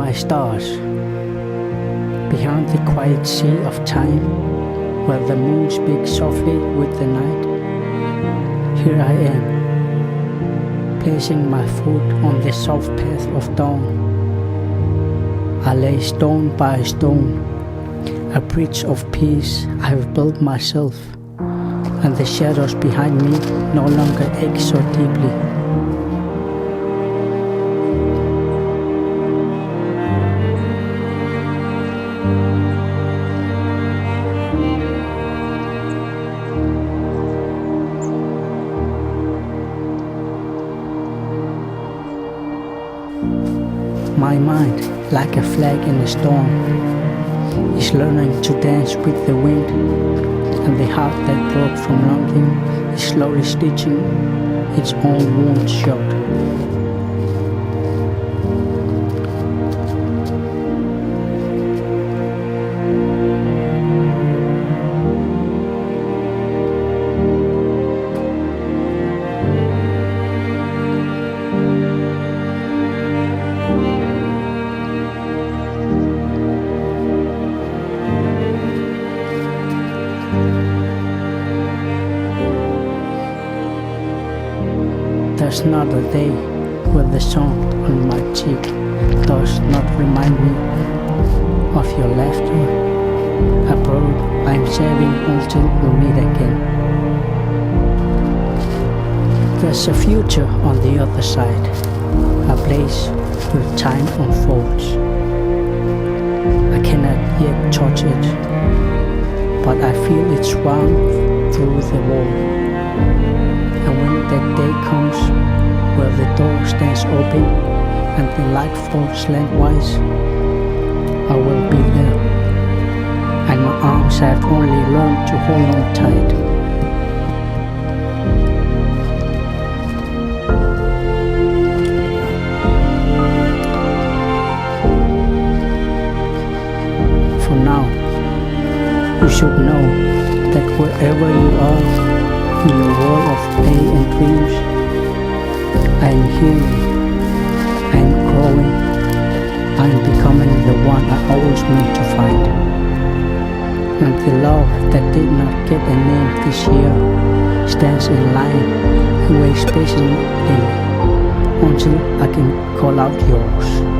my stars, beyond the quiet sea of time, where the moon speaks softly with the night. Here I am, placing my foot on the soft path of dawn. I lay stone by stone, a bridge of peace I have built myself, and the shadows behind me no longer ache so deeply. My mind, like a flag in a storm, is learning to dance with the wind, and the heart that broke from longing is slowly stitching its own wounds shut. There's not a day where the sun on my cheek does not remind me of your laughter, a bird I'm saving until we meet again. There's a future on the other side, a place where time unfolds. I cannot yet touch it, but I feel its warmth through the wall. And when that day comes, where the door stands open and the light falls slantwise, I will be there, and my arms have only learned to hold on tight. For now, you should know that wherever you are, in your world of play and dreams, I am healing, I am growing, I am becoming the one I always meant to find. And the love that did not get a name this year stands in line and waits patiently until I can call out yours.